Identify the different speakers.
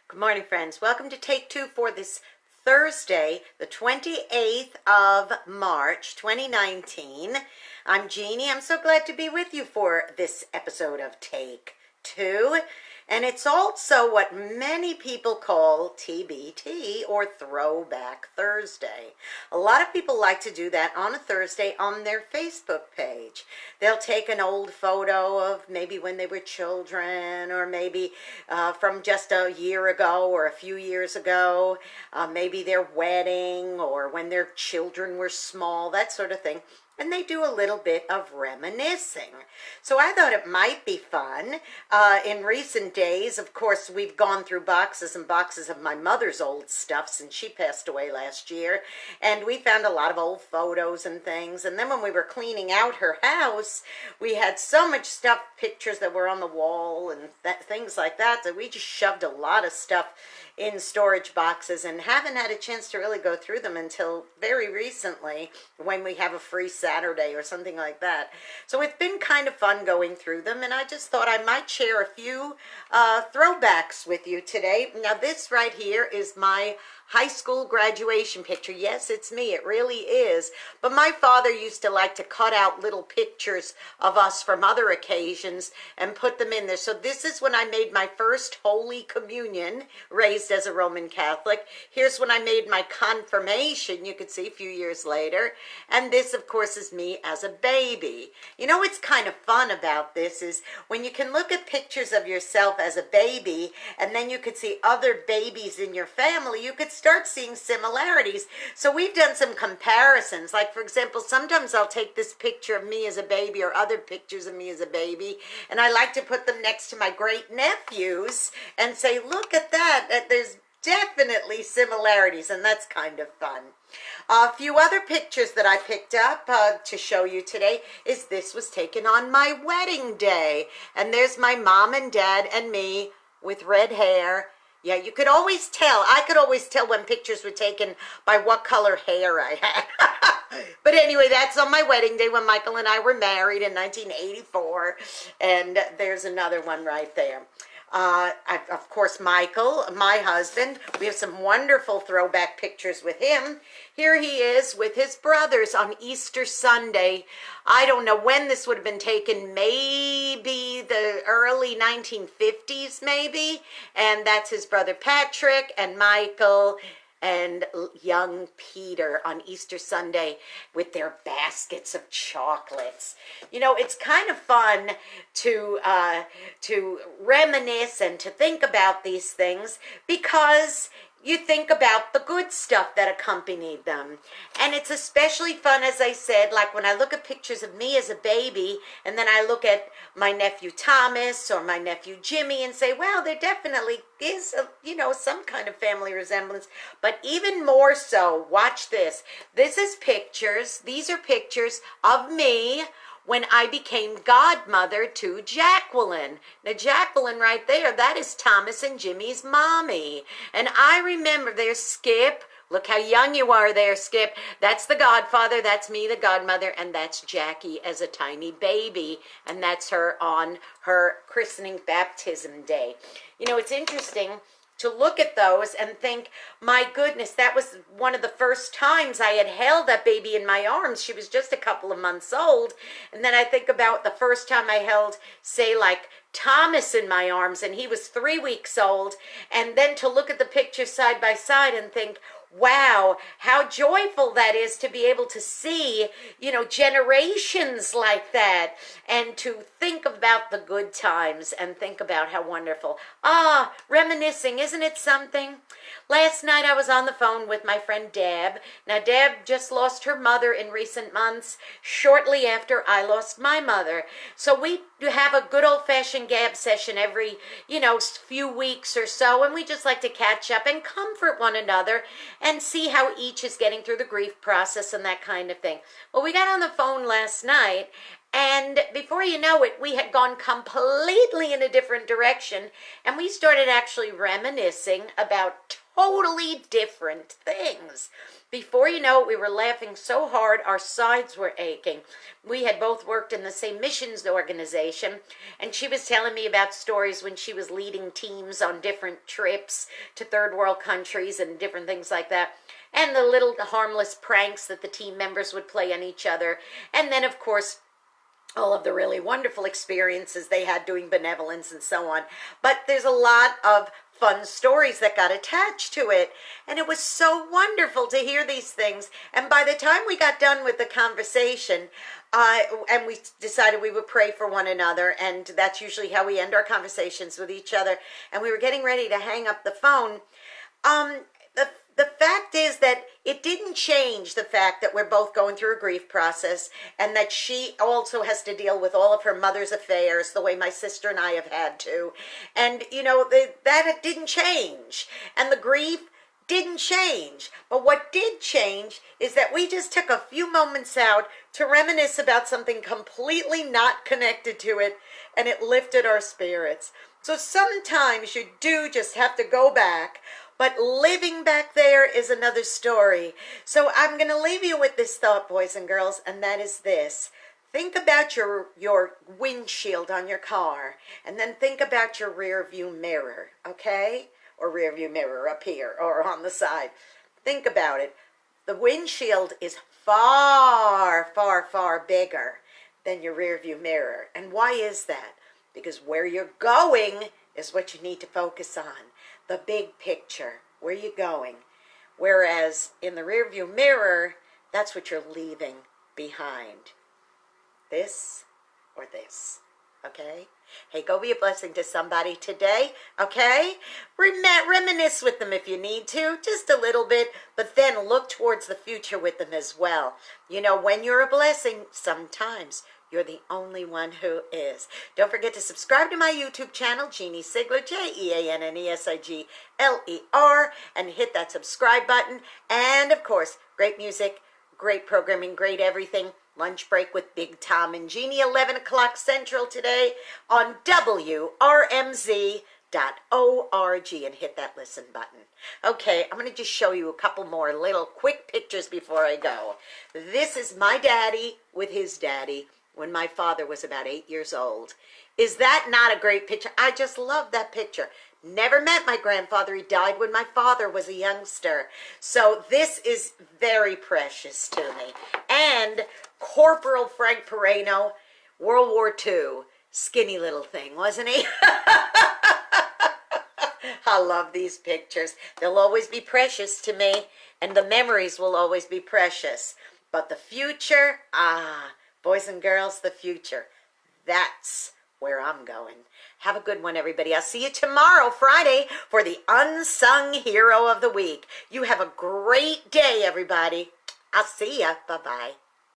Speaker 1: Good morning, friends. Welcome to Take Two for this Thursday, the 28th of March, 2019. I'm Jeannie. I'm so glad to be with you for this episode of Take Two. And it's also what many people call TBT, or Throwback Thursday. A lot of people like to do that on a Thursday on their Facebook page. They'll take an old photo of maybe when they were children, or maybe from just a year ago or a few years ago, maybe their wedding or when their children were small, that sort of thing. And they do a little bit of reminiscing. So I thought it might be fun. In recent days, of course, we've gone through boxes and boxes of my mother's old stuff since she passed away last year. And we found a lot of old photos and things. And then when we were cleaning out her house, we had so much stuff, pictures that were on the wall and things like that, that we just shoved a lot of stuff in storage boxes and haven't had a chance to really go through them until very recently when we have a free Saturday or something like that. So it's been kind of fun going through them, and I just thought I might share a few throwbacks with you today. Now this right here is my high school graduation picture. Yes, it's me. It really is. But my father used to like to cut out little pictures of us from other occasions and put them in there. So this is when I made my first Holy Communion, raised as a Roman Catholic. Here's when I made my confirmation, you could see a few years later. And this, of course, is me as a baby. You know what's kind of fun about this is when you can look at pictures of yourself as a baby, and then you could see other babies in your family, you could start seeing similarities. So we've done some comparisons. Like, for example, sometimes I'll take this picture of me as a baby or other pictures of me as a baby, and I like to put them next to my great nephews and say, look at that, there's definitely similarities, and that's kind of fun. A few other pictures that I picked up to show you today is this was taken on my wedding day, and there's my mom and dad and me with red hair. Yeah, you could always tell. I could always tell when pictures were taken by what color hair I had. But anyway, that's on my wedding day when Michael and I were married in 1984. And there's another one right there. Of course, Michael, my husband, we have some wonderful throwback pictures with him. Here he is with his brothers on Easter Sunday. I don't know when this would have been taken, maybe the early 1950s, maybe. And that's his brother Patrick and Michael and young Peter on Easter Sunday with their baskets of chocolates. You know, it's kind of fun to reminisce and to think about these things because you think about the good stuff that accompanied them. And it's especially fun, as I said, like when I look at pictures of me as a baby, and then I look at my nephew Thomas or my nephew Jimmy and say, well, there definitely is, some kind of family resemblance. But even more so, watch this. This is pictures. These are pictures of me when I became godmother to Jacqueline. Now, Jacqueline right there, that is Thomas and Jimmy's mommy. And I remember there's Skip. Look how young you are there, Skip. That's the godfather, that's me, the godmother, and that's Jackie as a tiny baby. And that's her on her christening baptism day. You know, it's interesting to look at those and think, my goodness, that was one of the first times I had held that baby in my arms. She was just a couple of months old. And then I think about the first time I held, say, like Thomas in my arms, and he was 3 weeks old. And then to look at the pictures side by side and think, wow, how joyful that is to be able to see, generations like that, and to think about the good times and think about how wonderful. Reminiscing, isn't it something? Last night I was on the phone with my friend Deb. Now, Deb just lost her mother in recent months, shortly after I lost my mother. So we have a good old-fashioned gab session every, few weeks or so, and we just like to catch up and comfort one another and see how each is getting through the grief process and that kind of thing. Well, we got on the phone last night, and before you know it, we had gone completely in a different direction, and we started actually reminiscing about totally different things. Before you know it, we were laughing so hard our sides were aching. We had both worked in the same missions organization, and she was telling me about stories when she was leading teams on different trips to third world countries and different things like that, and the little harmless pranks that the team members would play on each other. And then, of course, all of the really wonderful experiences they had doing benevolence and so on. But there's a lot of fun stories that got attached to it. And it was so wonderful to hear these things. And by the time we got done with the conversation, and we decided we would pray for one another, and that's usually how we end our conversations with each other, and we were getting ready to hang up the phone, the fact is that it didn't change the fact that we're both going through a grief process, and that she also has to deal with all of her mother's affairs the way my sister and I have had to. And, you know, that didn't change. And the grief didn't change. But what did change is that we just took a few moments out to reminisce about something completely not connected to it, and it lifted our spirits. So sometimes you do just have to go back. But living back there is another story. So I'm going to leave you with this thought, boys and girls, and that is this. Think about your windshield on your car, and then think about your rear view mirror, okay? Or rear view mirror up here or on the side. Think about it. The windshield is far, far, far bigger than your rear view mirror. And why is that? Because where you're going is what you need to focus on. The big picture, where you're going. Whereas in the rearview mirror, that's what you're leaving behind. This or this, okay? Hey, go be a blessing to somebody today, okay? Reminisce with them if you need to, just a little bit, but then look towards the future with them as well. You know, when you're a blessing, sometimes you're the only one who is. Don't forget to subscribe to my YouTube channel, Jeanne Sigler, Jeannesigler, and hit that subscribe button. And, of course, great music, great programming, great everything. Lunch break with Big Tom and Jeanne, 11 o'clock Central today on WRMZ.org, and hit that listen button. Okay, I'm going to just show you a couple more little quick pictures before I go. This is my daddy with his daddy when my father was about 8 years old. Is that not a great picture? I just love that picture. Never met my grandfather. He died when my father was a youngster. So this is very precious to me. And Corporal Frank Pereno, World War II, skinny little thing, wasn't he? I love these pictures. They'll always be precious to me, and the memories will always be precious. But the future, boys and girls, the future, that's where I'm going. Have a good one, everybody. I'll see you tomorrow, Friday, for the Unsung Hero of the Week. You have a great day, everybody. I'll see ya. Bye-bye.